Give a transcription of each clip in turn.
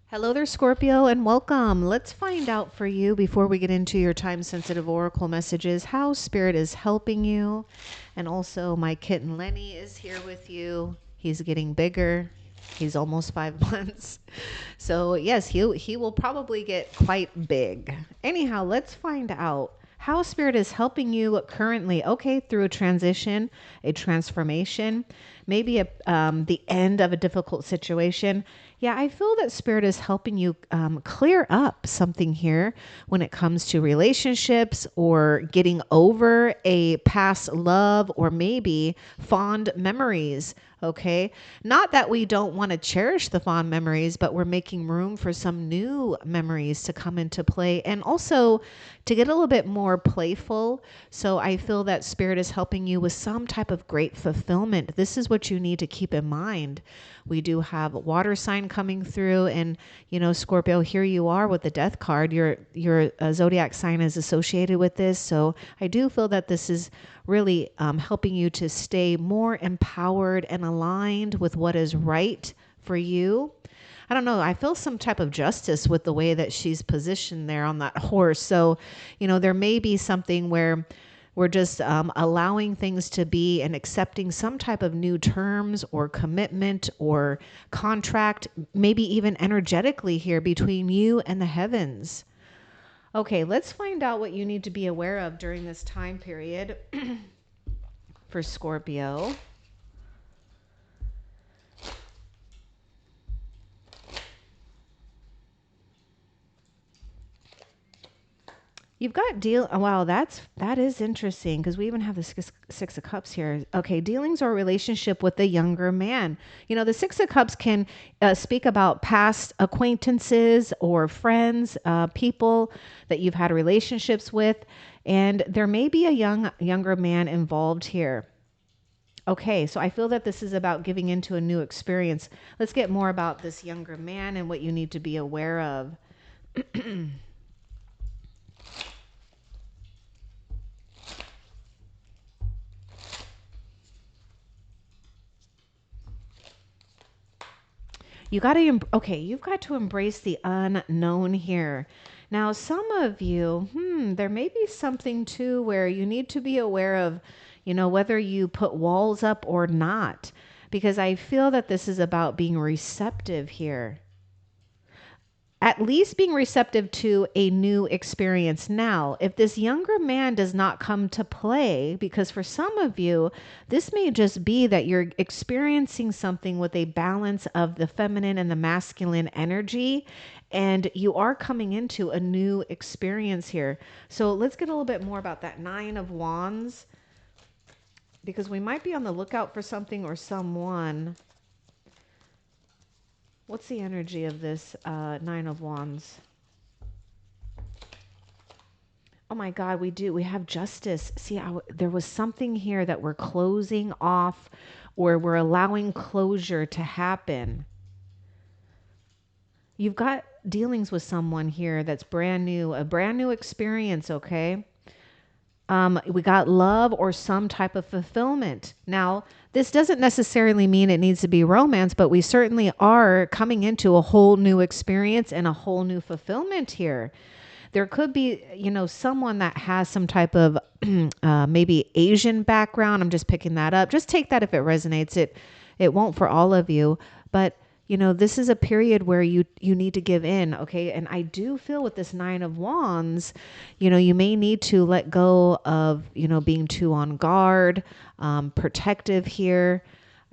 Hello there, Scorpio, and welcome. Let's find out for you before we get into your time-sensitive oracle messages how Spirit is helping you. And also, my kitten Lenny is here with you. He's getting bigger. He's almost 5 months. So, yes, he will probably get quite big. Anyhow, let's find out how Spirit is helping you currently. Okay, through a transition, a transformation, maybe the end of a difficult situation. Yeah, I feel that Spirit is helping you clear up something here when it comes to relationships or getting over a past love or maybe fond memories. Okay. Not that we don't want to cherish the fond memories, but we're making room for some new memories to come into play and also to get a little bit more playful. So I feel that Spirit is helping you with some type of great fulfillment. This is what you need to keep in mind. We do have a water sign coming through, and Scorpio, here you are with the Death card. Your zodiac sign is associated with this, so I do feel that this is really helping you to stay more empowered and aligned with what is right for you. I don't know. I feel some type of justice with the way that she's positioned there on that horse. So, there may be something where we're just allowing things to be and accepting some type of new terms or commitment or contract, maybe even energetically here between you and the heavens. Okay, let's find out what you need to be aware of during this time period for Scorpio. You've got wow, that is interesting because we even have the six of cups here. Okay, dealings or relationship with the younger man. The Six of Cups can speak about past acquaintances or friends, people that you've had relationships with, and there may be a younger man involved here. Okay, so I feel that this is about giving into a new experience. Let's get more about this younger man and what you need to be aware of. You've got to embrace the unknown here. Now, some of you, there may be something too where you need to be aware of, whether you put walls up or not, because I feel that this is about being receptive here, at least being receptive to a new experience. Now, if this younger man does not come to play, because for some of you, this may just be that you're experiencing something with a balance of the feminine and the masculine energy, and you are coming into a new experience here. So let's get a little bit more about that Nine of Wands, because we might be on the lookout for something or someone. What's the energy of this Nine of Wands? Oh my God, we do. We have justice. See, there was something here that we're closing off or we're allowing closure to happen. You've got dealings with someone here that's brand new, a brand new experience, okay? We got love or some type of fulfillment. Now, this doesn't necessarily mean it needs to be romance, but we certainly are coming into a whole new experience and a whole new fulfillment here. There could be, someone that has some type of maybe Asian background. I'm just picking that up. Just take that if it resonates. It won't for all of you, but this is a period where you need to give in. Okay. And I do feel with this Nine of Wands, you may need to let go of, being too on guard, protective here,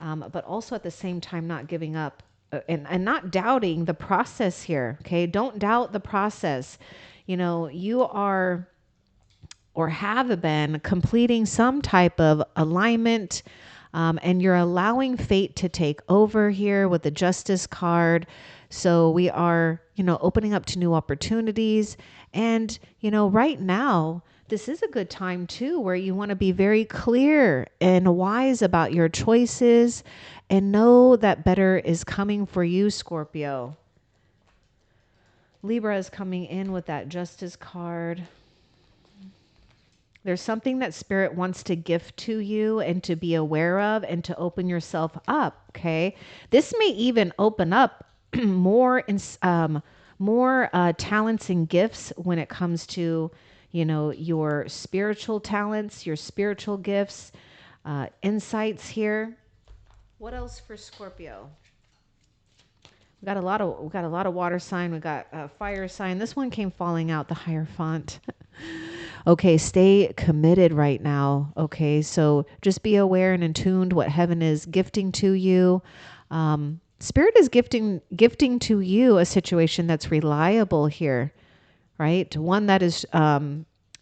but also at the same time, not giving up and not doubting the process here. Okay. Don't doubt the process. You are or have been completing some type of alignment, and you're allowing fate to take over here with the Justice card. So we are, opening up to new opportunities. And, right now, this is a good time too, where you want to be very clear and wise about your choices and know that better is coming for you, Scorpio. Libra is coming in with that Justice card. There's something that Spirit wants to gift to you and to be aware of and to open yourself up, okay? This may even open up more more talents and gifts when it comes to, you know, your spiritual talents, your spiritual gifts, insights here. What else for Scorpio? We got a lot of water sign. We got a fire sign. This one came falling out, the Hierophant. Okay, stay committed right now. Okay, so just be aware and in tuned what heaven is gifting to you. Spirit is gifting to you a situation that's reliable here, right? One that is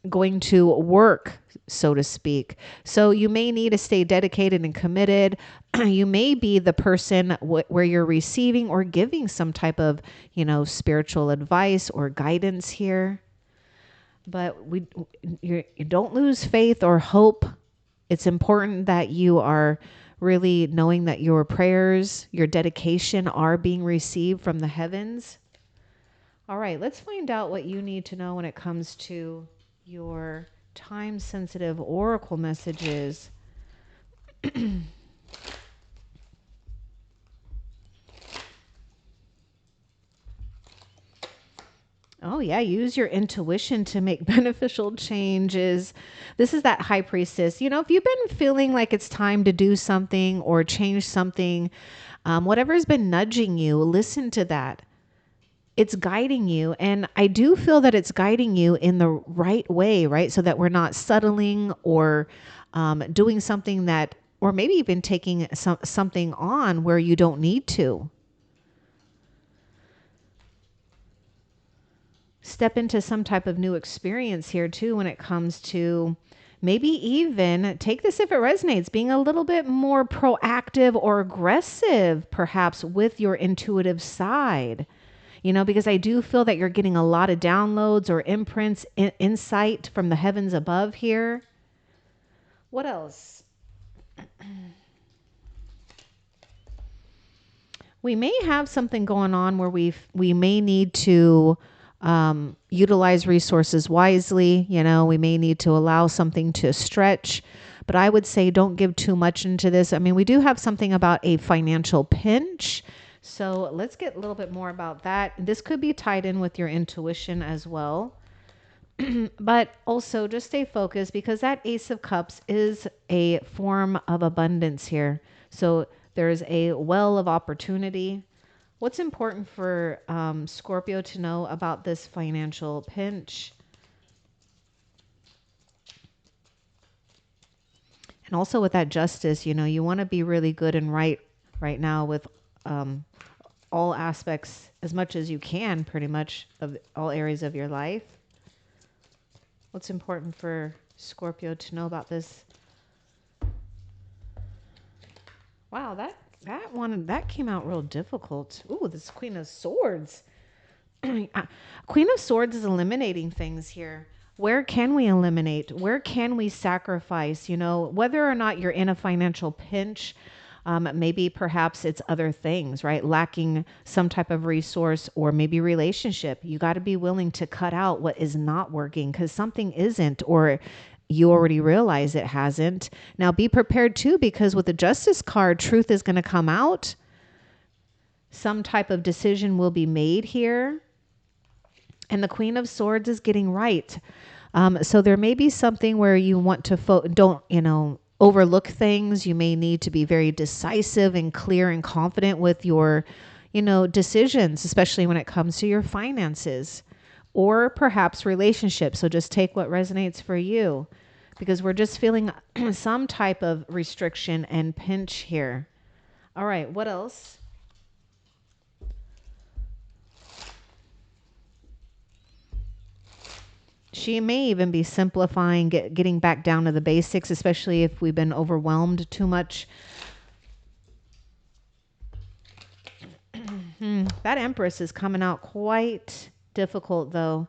going to work, so to speak. So you may need to stay dedicated and committed. You may be the person where you're receiving or giving some type of, you know, spiritual advice or guidance here. But you don't lose faith or hope. It's important that you are really knowing that your prayers, your dedication are being received from the heavens. All right, let's find out what you need to know when it comes to your time-sensitive oracle messages. Oh, yeah. Use your intuition to make beneficial changes. This is that high priestess. You know, if you've been feeling like it's time to do something or change something, whatever's been nudging you, listen to that. It's guiding you. And I do feel that it's guiding you in the right way, right? So that we're not settling or doing something that, or maybe even taking something on where you don't need to. Step into some type of new experience here too when it comes to maybe even take this if it resonates, being a little bit more proactive or aggressive perhaps with your intuitive side. You know, because I do feel that you're getting a lot of downloads or imprints, insight from the heavens above here. What else? We may have something going on where we may need to utilize resources wisely. You know, we may need to allow something to stretch, but I would say don't give too much into this. I mean, we do have something about a financial pinch. So let's get a little bit more about that. This could be tied in with your intuition as well. But also just stay focused because that Ace of Cups is a form of abundance here. So there's a well of opportunity. What's important for Scorpio to know about this financial pinch? And also with that justice, you know, you want to be really good and right now with all aspects as much as you can, pretty much, of all areas of your life. What's important for Scorpio to know about this? Wow, that came out real difficult. Ooh, this Queen of Swords. Queen of Swords is eliminating things here. Where can we eliminate? Where can we sacrifice? You know, whether or not you're in a financial pinch, maybe perhaps it's other things, right? Lacking some type of resource or maybe relationship. You got to be willing to cut out what is not working because something isn't, or you already realize it hasn't. Now be prepared too, because with the Justice card, truth is going to come out. Some type of decision will be made here. And the Queen of Swords is getting right. So there may be something where you want to don't, you know, overlook things. You may need to be very decisive and clear and confident with your, you know, decisions, especially when it comes to your finances or perhaps relationships. So just take what resonates for you, because we're just feeling some type of restriction and pinch here. All right, what else? She may even be simplifying, getting back down to the basics, especially if we've been overwhelmed too much. That Empress is coming out quite difficult, though.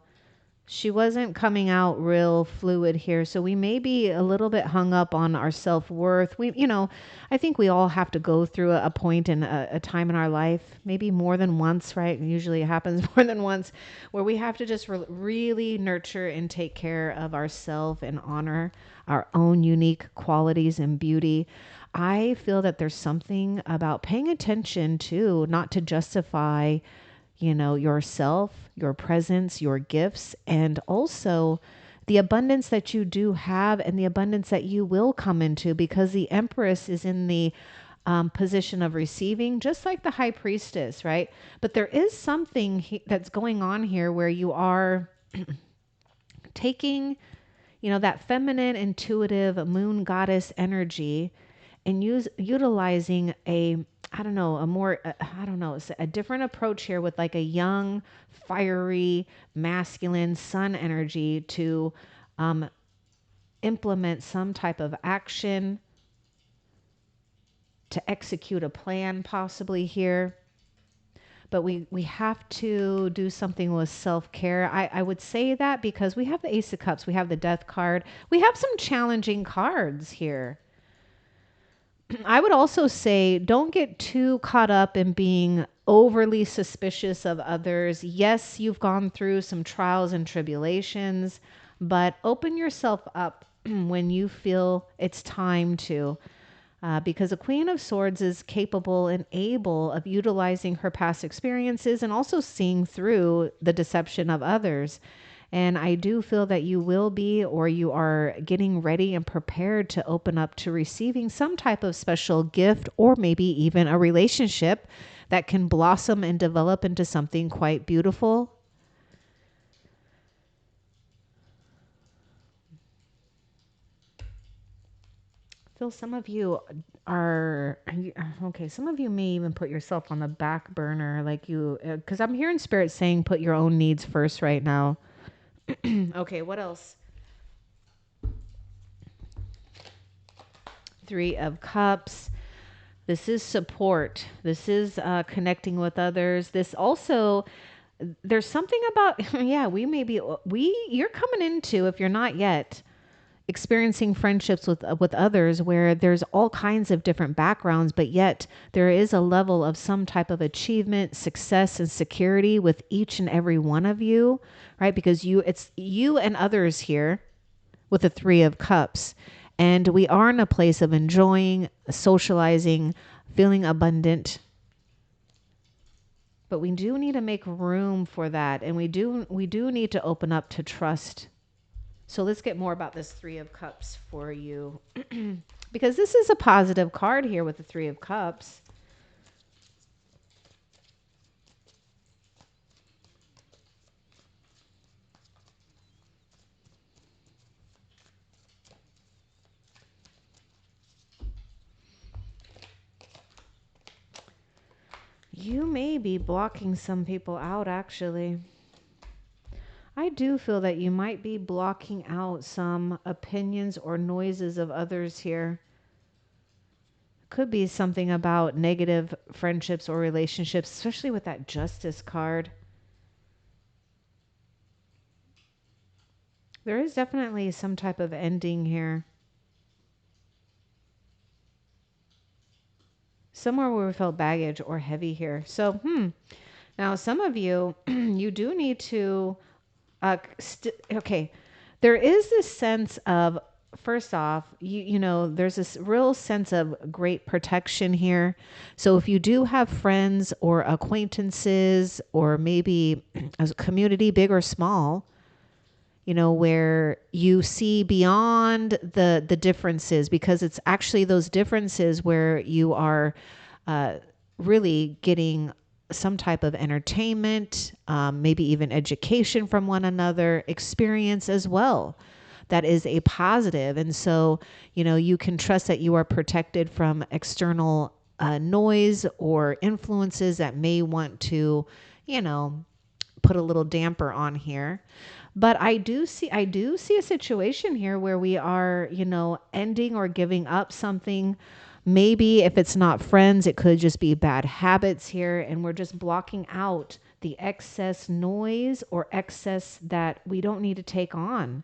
She wasn't coming out real fluid here. So we may be a little bit hung up on our self-worth. You know, I think we all have to go through a point in a time in our life, maybe more than once, right? Usually it happens more than once, where we have to just really nurture and take care of ourselves and honor our own unique qualities and beauty. I feel that there's something about paying attention to, not to justify, yourself, your presence, your gifts, and also the abundance that you do have and the abundance that you will come into, because the Empress is in the position of receiving, just like the High Priestess, right? But there is something that's going on here where you are taking, that feminine, intuitive moon goddess energy and utilizing a different approach here with like a young, fiery, masculine sun energy to implement some type of action, to execute a plan possibly here. But we have to do something with self-care. I would say that because we have the Ace of Cups, we have the Death card, we have some challenging cards here. I would also say don't get too caught up in being overly suspicious of others. Yes, you've gone through some trials and tribulations, but open yourself up when you feel it's time to. Because a Queen of Swords is capable and able of utilizing her past experiences and also seeing through the deception of others. And I do feel that you will be, or you are getting ready and prepared to open up to receiving some type of special gift, or maybe even a relationship that can blossom and develop into something quite beautiful. Phil, some of you are okay. Some of you may even put yourself on the back burner, like because I'm hearing Spirit saying put your own needs first right now. Okay, what else? Three of Cups. This is support. This is connecting with others. This also, there's something about, yeah, you're coming into, if you're not yet, experiencing friendships with others where there's all kinds of different backgrounds, but yet there is a level of some type of achievement, success, and security with each and every one of you, right? Because it's you and others here with the Three of Cups. And we are in a place of enjoying, socializing, feeling abundant. But we do need to make room for that. And we do need to open up to trust. So let's get more about this Three of Cups for you. Because this is a positive card here with the Three of Cups. You may be blocking some people out, actually. I do feel that you might be blocking out some opinions or noises of others here. Could be something about negative friendships or relationships, especially with that Justice card. There is definitely some type of ending here. Somewhere where we felt baggage or heavy here. So, now some of you, you do need to, okay, there is this sense of, first off, there's this real sense of great protection here. So if you do have friends or acquaintances or maybe a community, big or small, where you see beyond the differences, because it's actually those differences where you are really getting some type of entertainment, maybe even education from one another, experience as well. That is a positive. And so, you can trust that you are protected from external noise or influences that may want to, put a little damper on here. But I do see a situation here where we are, ending or giving up something. Maybe if it's not friends, it could just be bad habits here. And we're just blocking out the excess noise or excess that we don't need to take on.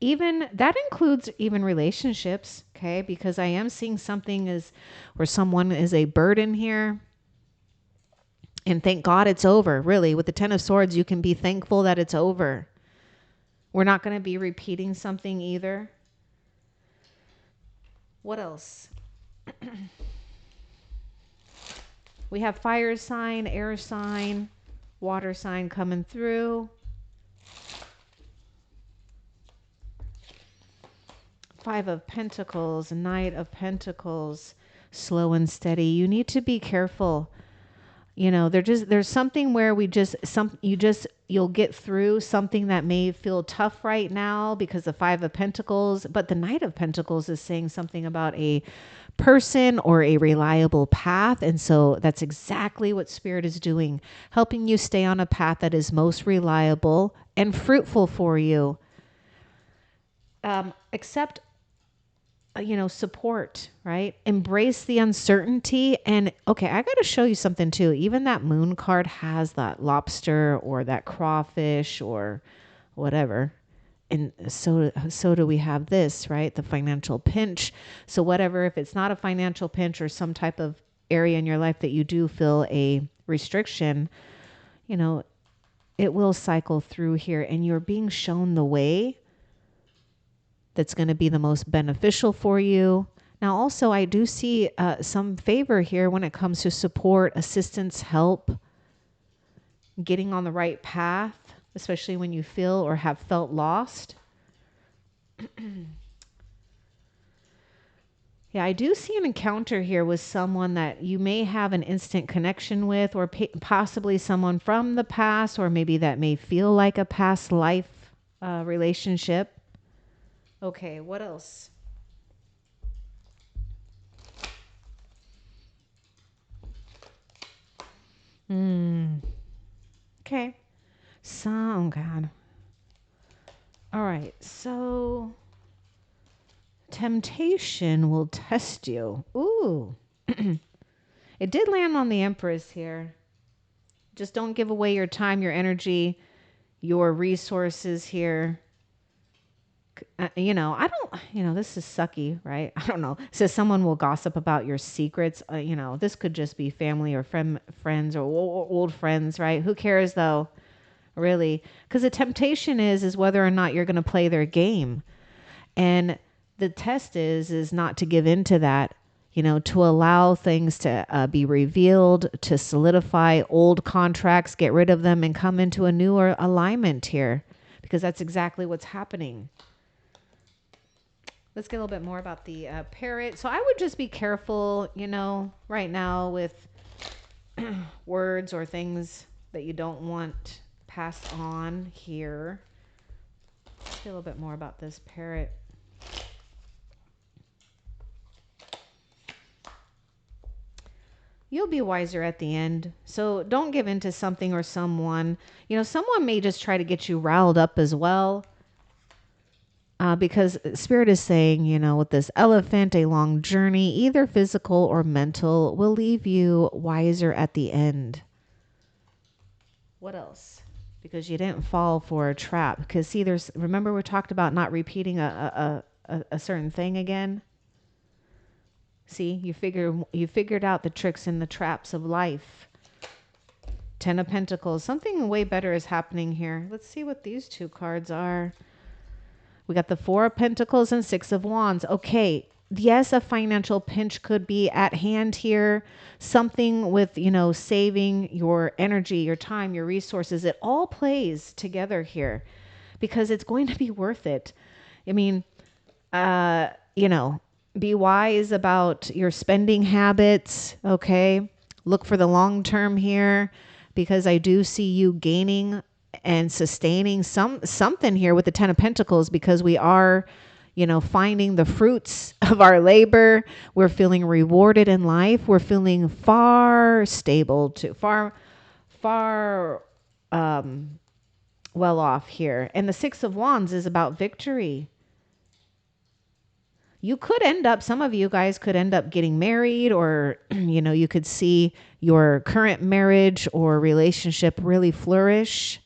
Even that includes even relationships. Okay. Because I am seeing something is where someone is a burden here. And thank God it's over. Really, with the Ten of Swords, you can be thankful that it's over. We're not going to be repeating something either. What else? We have fire sign, air sign, water sign coming through. Five of Pentacles, Knight of Pentacles, slow and steady. You need to be careful. You know, there's something where you'll get through something that may feel tough right now because the Five of Pentacles, but the Knight of Pentacles is saying something about a person or a reliable path. And so that's exactly what Spirit is doing, helping you stay on a path that is most reliable and fruitful for you. Accept support, right? Embrace the uncertainty. And okay, I got to show you something too. Even that moon card has that lobster or that crawfish or whatever. And so do we have this, right? The financial pinch. So whatever, if it's not a financial pinch or some type of area in your life that you do feel a restriction, it will cycle through here and you're being shown the way that's going to be the most beneficial for you. Now, also, I do see some favor here when it comes to support, assistance, help, getting on the right path, especially when you feel or have felt lost. Yeah, I do see an encounter here with someone that you may have an instant connection with, or possibly someone from the past, or maybe that may feel like a past life relationship. Okay, what else? Okay. Oh, God. All right, so temptation will test you. Ooh. It did land on the Empress here. Just don't give away your time, your energy, your resources here. This is sucky, right? I don't know. It says someone will gossip about your secrets. This could just be family or friends or old friends, right? Who cares though? Really? Because the temptation is whether or not you're going to play their game. And the test is not to give in to that, to allow things to be revealed, to solidify old contracts, get rid of them and come into a newer alignment here, because that's exactly what's happening. Let's get a little bit more about the parrot. So I would just be careful, right now with words or things that you don't want passed on here. Let's get a little bit more about this parrot. You'll be wiser at the end. So don't give in to something or someone. Someone may just try to get you riled up as well. Because Spirit is saying, with this elephant, a long journey, either physical or mental, will leave you wiser at the end. What else? Because you didn't fall for a trap. Because see, remember we talked about not repeating a certain thing again. See, you figured out the tricks and the traps of life. Ten of Pentacles. Something way better is happening here. Let's see what these two cards are. We got the Four of Pentacles and Six of Wands. Okay. Yes, a financial pinch could be at hand here. Something with, saving your energy, your time, your resources. It all plays together here because it's going to be worth it. I mean, be wise about your spending habits. Okay. Look for the long term here, because I do see you gaining and sustaining something here with the Ten of Pentacles, because we are, finding the fruits of our labor. We're feeling rewarded in life. We're feeling far stable too, far well off here. And the Six of Wands is about victory. You could some of you guys could end up getting married, or, you could see your current marriage or relationship really flourish.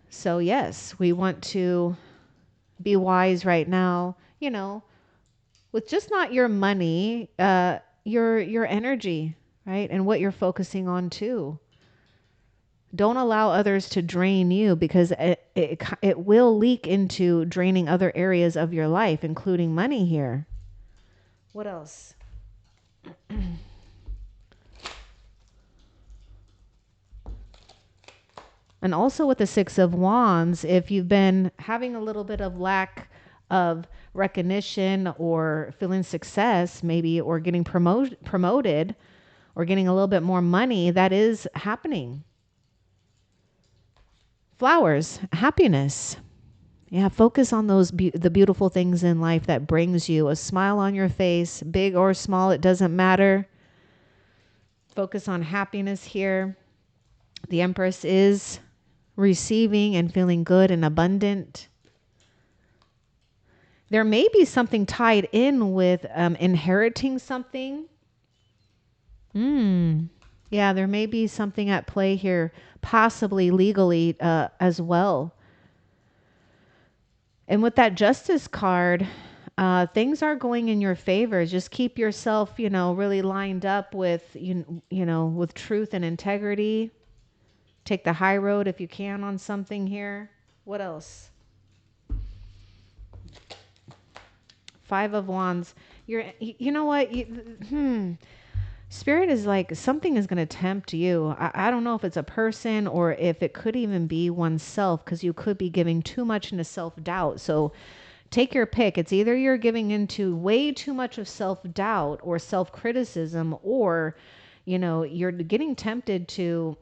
So yes, we want to be wise right now, with just not your money, your energy, right? And what you're focusing on too. Don't allow others to drain you, because it will leak into draining other areas of your life, including money here. What else? And also with the Six of Wands, if you've been having a little bit of lack of recognition or feeling success, maybe, or getting promoted or getting a little bit more money, that is happening. Flowers, happiness. Yeah, focus on those the beautiful things in life that brings you a smile on your face, big or small, it doesn't matter. Focus on happiness here. The Empress is receiving and feeling good and abundant. There may be something tied in with inheriting something. Yeah, there may be something at play here, possibly legally as well. And with that Justice card, things are going in your favor. Just keep yourself, really lined up with, with truth and integrity. Take the high road if you can on something here. What else? Five of Wands. You know what? Spirit is like, something is going to tempt you. I don't know if it's a person or if it could even be oneself, because you could be giving too much into self-doubt. So take your pick. It's either you're giving into way too much of self-doubt or self-criticism, or you're getting tempted to,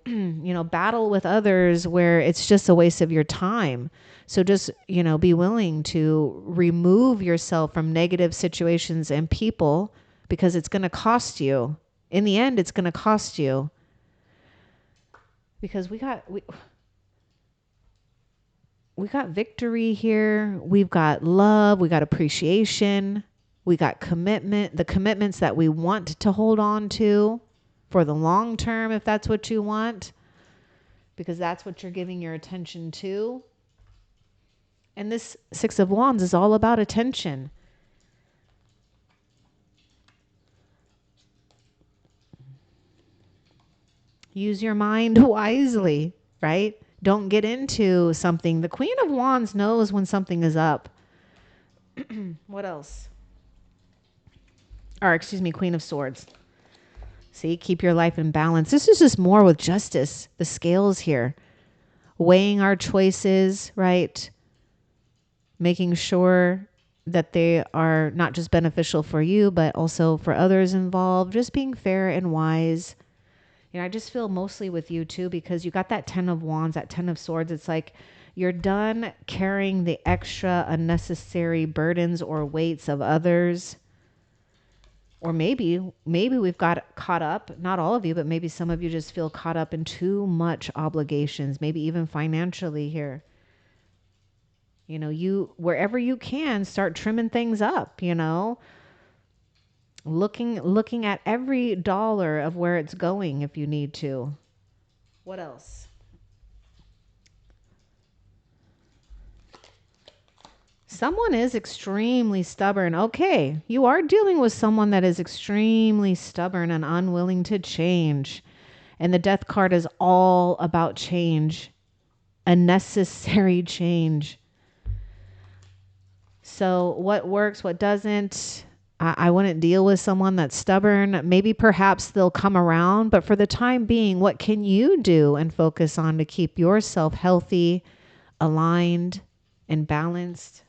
battle with others where it's just a waste of your time. So just, be willing to remove yourself from negative situations and people, because it's going to cost you. In the end, it's going to cost you. Because we got victory here. We've got love. We got appreciation. We got commitment. The commitments that we want to hold on to for the long term, if that's what you want, because that's what you're giving your attention to. And this Six of Wands is all about attention. Use your mind wisely, right? Don't get into something. The Queen of Wands knows when something is up. What else? Or excuse me, Queen of Swords. See, keep your life in balance. This is just more with justice. The scales here. Weighing our choices, right? Making sure that they are not just beneficial for you, but also for others involved. Just being fair and wise. I just feel mostly with you too, because you got that 10 of Wands, that 10 of Swords. It's like you're done carrying the extra unnecessary burdens or weights of others. Or maybe we've got caught up, not all of you, but maybe some of you just feel caught up in too much obligations, maybe even financially here. You, wherever you can, start trimming things up, looking at every dollar of where it's going if you need to. What else? Someone is extremely stubborn. Okay, you are dealing with someone that is extremely stubborn and unwilling to change. And the Death card is all about change, a necessary change. So what works, what doesn't? I wouldn't deal with someone that's stubborn. Maybe perhaps they'll come around, but for the time being, what can you do and focus on to keep yourself healthy, aligned, and balanced?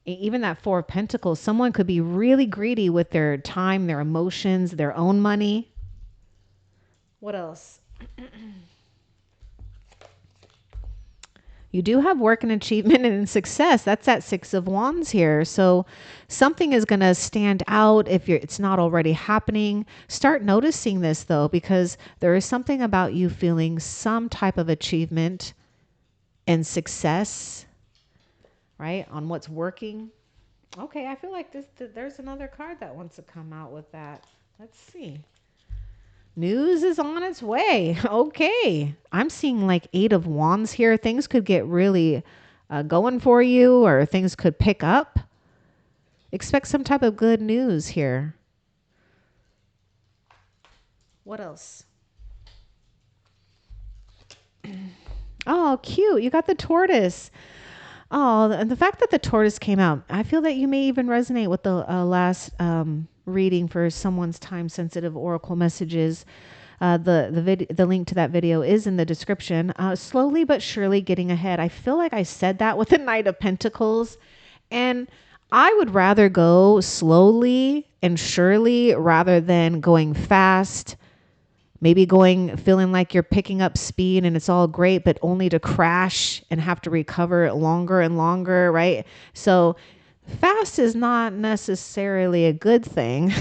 Even that Four of Pentacles, someone could be really greedy with their time, their emotions, their own money. What else? You do have work and achievement and success. That's that Six of Wands here. So something is going to stand out if it's not already happening. Start noticing this though, because there is something about you feeling some type of achievement and success, right? On what's working. Okay, I feel like there's another card that wants to come out with that. Let's see. News is on its way. Okay. I'm seeing like Eight of Wands here. Things could get really going for you, or things could pick up. Expect some type of good news here. What else? Oh, cute. You got the tortoise. Oh, and the fact that the tortoise came out, I feel that you may even resonate with the last reading for someone's time sensitive oracle messages. The link to that video is in the description. Slowly but surely getting ahead. I feel like I said that with the Knight of Pentacles, and I would rather go slowly and surely rather than going fast. Maybe feeling like you're picking up speed and it's all great, but only to crash and have to recover longer and longer, right? So fast is not necessarily a good thing.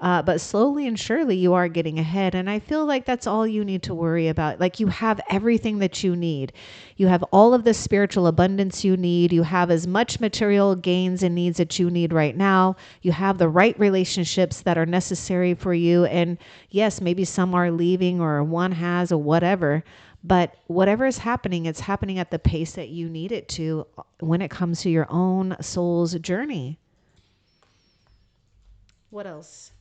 But slowly and surely you are getting ahead. And I feel like that's all you need to worry about. Like, you have everything that you need. You have all of the spiritual abundance you need. You have as much material gains and needs that you need right now. You have the right relationships that are necessary for you. And yes, maybe some are leaving or one has or whatever. But whatever is happening, it's happening at the pace that you need it to when it comes to your own soul's journey. What else?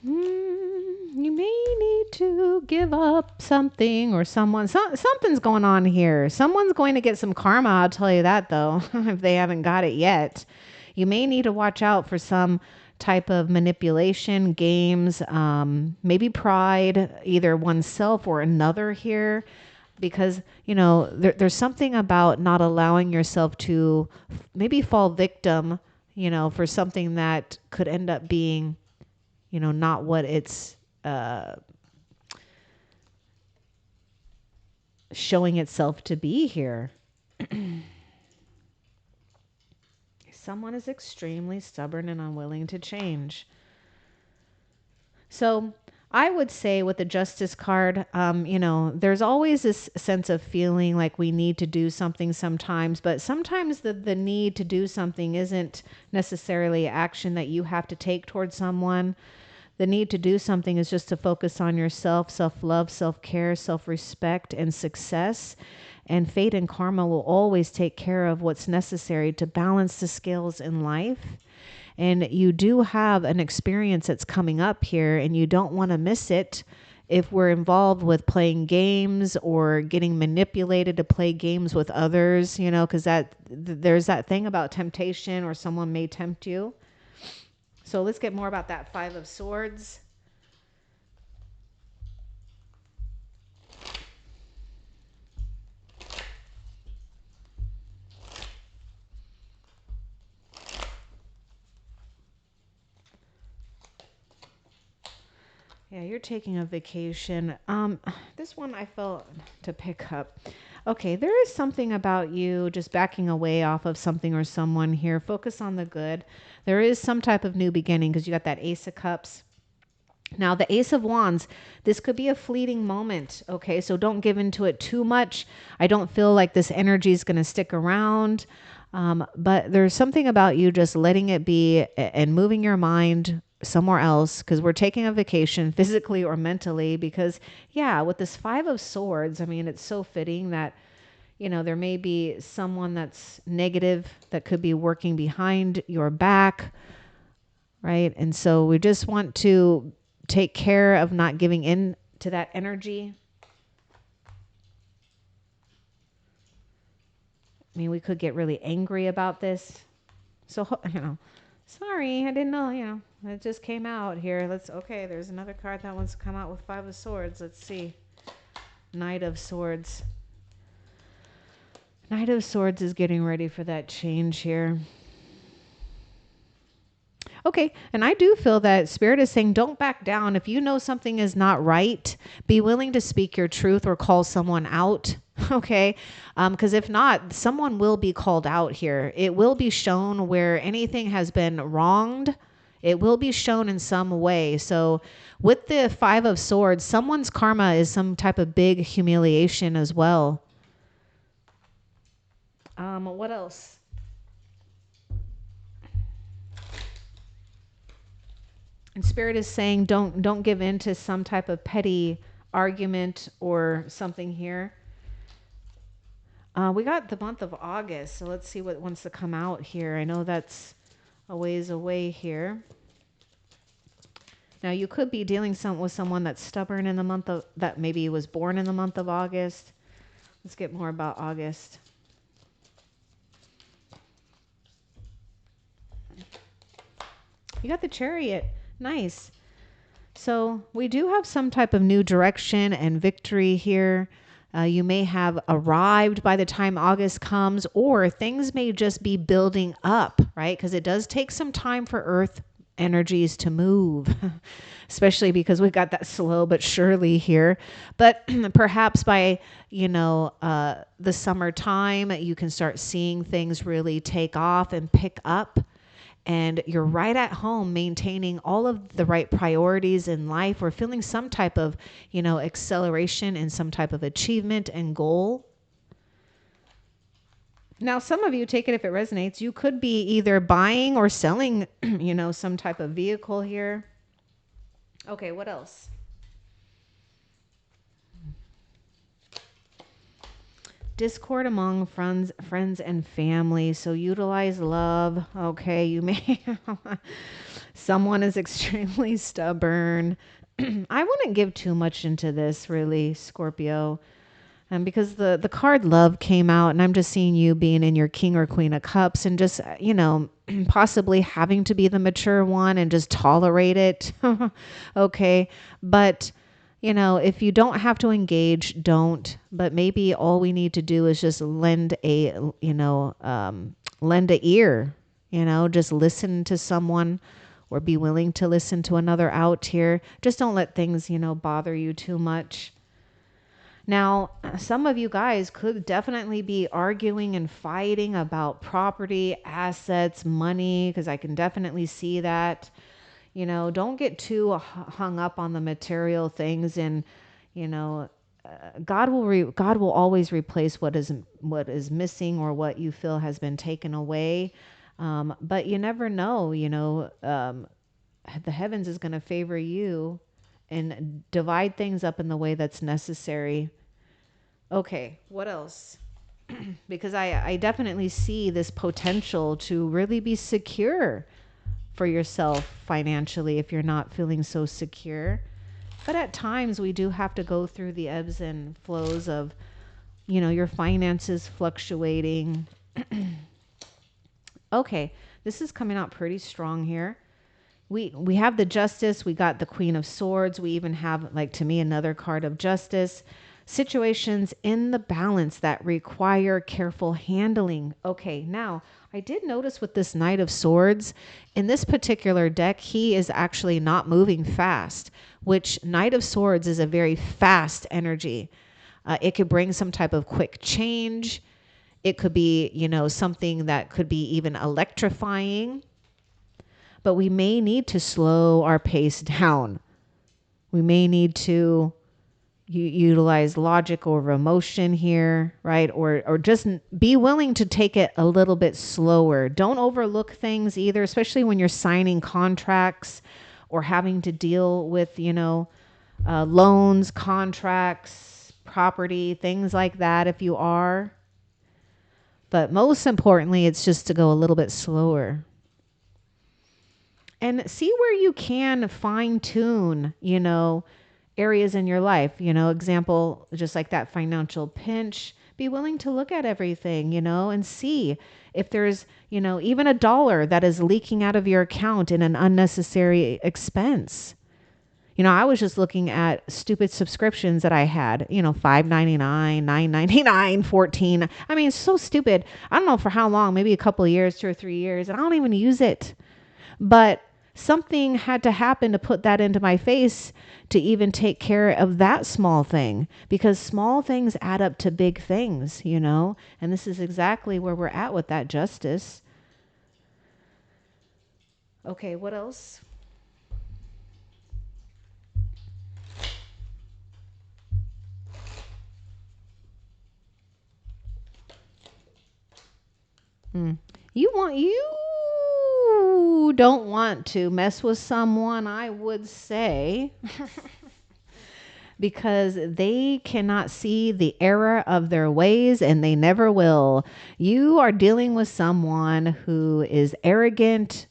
You may need to give up something or someone. Something's going on here. Someone's going to get some karma. I'll tell you that, though, if they haven't got it yet. You may need to watch out for some type of manipulation, games, maybe pride, either oneself or another here. Because, there's something about not allowing yourself to maybe fall victim, for something that could end up being not what it's showing itself to be here. Someone is extremely stubborn and unwilling to change. So I would say with the Justice card, there's always this sense of feeling like we need to do something sometimes, but sometimes the need to do something isn't necessarily action that you have to take towards someone. The need to do something is just to focus on yourself, self-love, self-care, self-respect, and success. And fate and karma will always take care of what's necessary to balance the scales in life. And you do have an experience that's coming up here, and you don't want to miss it if we're involved with playing games or getting manipulated to play games with others, because there's that thing about temptation, or someone may tempt you. So let's get more about that Five of Swords. Yeah, you're taking a vacation. This one I felt to pick up. Okay, there is something about you just backing away off of something or someone here. Focus on the good. There is some type of new beginning because you got that Ace of Cups. Now, the Ace of Wands, this could be a fleeting moment, okay? So don't give into it too much. I don't feel like this energy is going to stick around. But there's something about you just letting it be and moving your mind somewhere else, because we're taking a vacation physically or mentally. Because, yeah, with this Five of Swords, I mean, it's so fitting that, there may be someone that's negative that could be working behind your back, right? And so we just want to take care of not giving in to that energy. I mean, we could get really angry about this. So, sorry, I didn't know, it just came out here. Okay, there's another card that wants to come out with Five of Swords. Let's see. Knight of Swords. Knight of Swords is getting ready for that change here. Okay, and I do feel that Spirit is saying don't back down. If you know something is not right, be willing to speak your truth or call someone out, okay? Because if not, someone will be called out here. It will be shown where anything has been wronged. It will be shown in some way. So with the Five of Swords, someone's karma is some type of big humiliation as well. What else? And Spirit is saying don't give in to some type of petty argument or something here. We got the month of August, so let's see what wants to come out here. I know that's a ways away here. Now you could be dealing with someone that's stubborn in the month of, that maybe was born in the month of August. Let's get more about August. You got the Chariot. Nice. So we do have some type of new direction and victory here. You may have arrived by the time August comes, or things may just be building up, right? Because it does take some time for Earth energies to move, especially because we've got that slow but surely here. But perhaps by, the summertime, you can start seeing things really take off and pick up. And you're right at home maintaining all of the right priorities in life, or feeling some type of, acceleration and some type of achievement and goal. Now, some of you, take it if it resonates, you could be either buying or selling, some type of vehicle here. Okay, what else? Discord among friends and family. So utilize love. Okay, you may someone is extremely stubborn. I wouldn't give too much into this, really, Scorpio. Because the card love came out, and I'm just seeing you being in your King or Queen of Cups, and just, possibly having to be the mature one and just tolerate it. Okay. But if you don't have to engage, don't. But maybe all we need to do is just lend a ear, just listen to someone, or be willing to listen to another out here. Just don't let things, bother you too much. Now, some of you guys could definitely be arguing and fighting about property, assets, money, because I can definitely see that. Don't get too hung up on the material things, and God will always replace what is missing, or what you feel has been taken away. But you never know. The heavens is going to favor you and divide things up in the way that's necessary. Okay, what else? Because I definitely see this potential to really be secure for yourself financially if you're not feeling so secure. But at times we do have to go through the ebbs and flows of, your finances fluctuating. Okay, this is coming out pretty strong here. We have the Justice, we got the Queen of Swords, we even have, like, to me, another card of Justice. Situations in the balance that require careful handling. Okay, now I did notice with this Knight of Swords, in this particular deck, he is actually not moving fast, which Knight of Swords is a very fast energy. It could bring some type of quick change. It could be, something that could be even electrifying. But we may need to slow our pace down. We may need to utilize logic over emotion here, right? Or just be willing to take it a little bit slower. Don't overlook things either, especially when you're signing contracts or having to deal with, loans, contracts, property, things like that, if you are. But most importantly, it's just to go a little bit slower. And see where you can fine tune, areas in your life, example, just like that financial pinch. Be willing to look at everything, and see if there's, even $1 that is leaking out of your account in an unnecessary expense. I was just looking at stupid subscriptions that I had, $5.99, $9.99, $14. I mean, it's so stupid. I don't know for how long, maybe a couple of years, 2 or 3 years, and I don't even use it. But something had to happen to put that into my face to even take care of that small thing, because small things add up to big things, and this is exactly where we're at with that Justice. Okay, what else? You don't want to mess with someone, I would say, because they cannot see the error of their ways, and they never will. You are dealing with someone who is arrogant,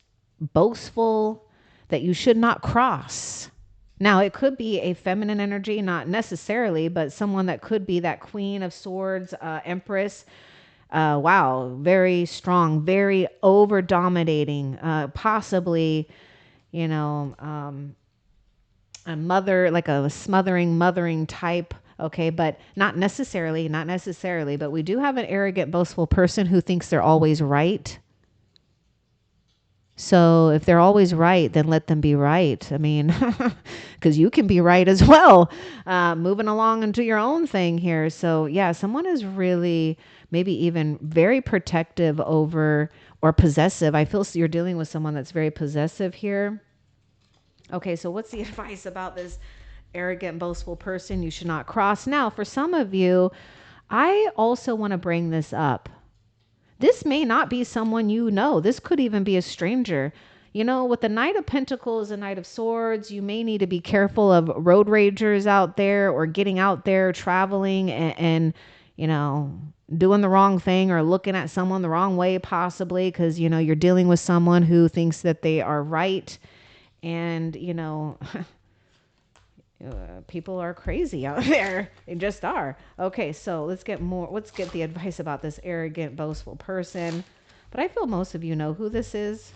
boastful. that you should not cross. Now, it could be a feminine energy, not necessarily, but someone that could be that Queen of Swords, Empress. Wow, very strong, very over dominating, possibly, you know, a mother, like a smothering, mothering type. Okay, but not necessarily, but we do have an arrogant, boastful person who thinks they're always right. So if they're always right, then let them be right. I mean, because you can be right as well, moving along into your own thing here. So yeah, someone is really maybe even very protective over or possessive. I feel you're dealing with someone that's very possessive here. Okay, so what's the advice about this arrogant, boastful person you should not cross? Now, for some of you, I also want to bring this up. This may not be someone you know. This could even be a stranger. You know, with the Knight of Pentacles and Knight of Swords, you may need to be careful of road ragers out there or getting out there traveling and you know, doing the wrong thing or looking at someone the wrong way possibly because, you know, you're dealing with someone who thinks that they are right. And, you know, people are crazy out there. They just are. Okay, so let's get the advice about this arrogant, boastful person. But I feel most of you know who this is.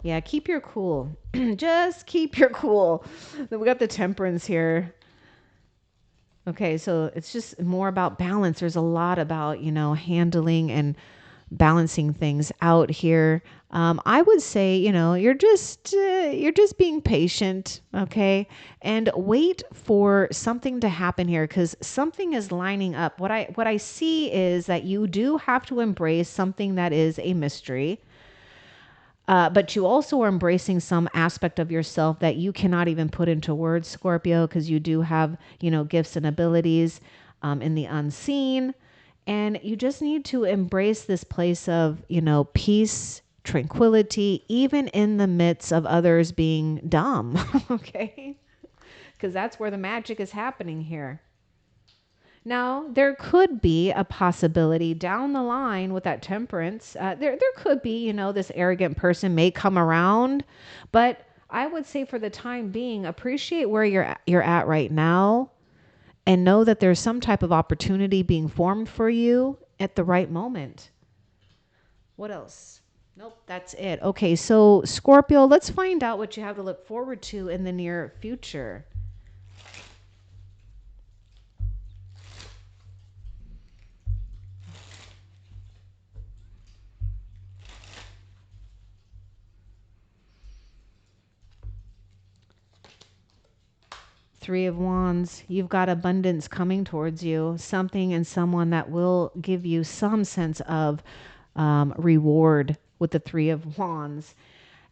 Yeah, keep your cool. Just keep your cool. Then we got the Temperance here. Okay, so it's just more about balance. There's a lot about, you know, handling and balancing things out here. I would say, you know, you're just being patient, okay, and wait for something to happen here because something is lining up. What I see is that you do have to embrace something that is a mystery. But you also are embracing some aspect of yourself that you cannot even put into words, Scorpio, because you do have, you know, gifts and abilities in the unseen. And you just need to embrace this place of, you know, peace, tranquility, even in the midst of others being dumb. Okay? Because that's where the magic is happening here. Now, there could be a possibility down the line with that Temperance. There could be, you know, this arrogant person may come around, but I would say for the time being, appreciate where you're at right now, and know that there's some type of opportunity being formed for you at the right moment. What else? Nope, that's it. Okay, so Scorpio, let's find out what you have to look forward to in the near future. Three of Wands, you've got abundance coming towards you, something and someone that will give you some sense of reward with the Three of Wands.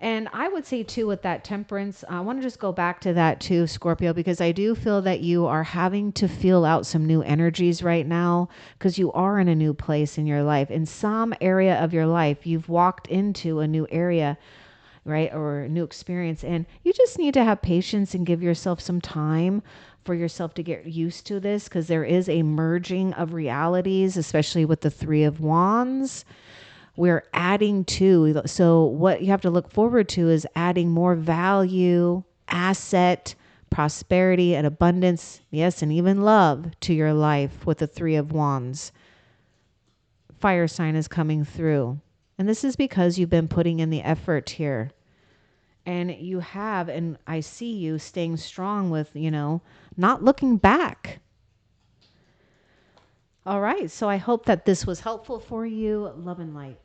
And I would say too, with that Temperance, I want to just go back to that too, Scorpio, because I do feel that you are having to feel out some new energies right now because you are in a new place in your life. In some area of your life, you've walked into a new area, right? Or a new experience. And you just need to have patience and give yourself some time for yourself to get used to this because there is a merging of realities, especially with the Three of Wands. We're adding to, so what you have to look forward to is adding more value, asset, prosperity, and abundance, yes, and even love to your life with the Three of Wands. Fire sign is coming through. And this is because you've been putting in the effort here. And you have, and I see you staying strong with, you know, not looking back. All right. So I hope that this was helpful for you. Love and light.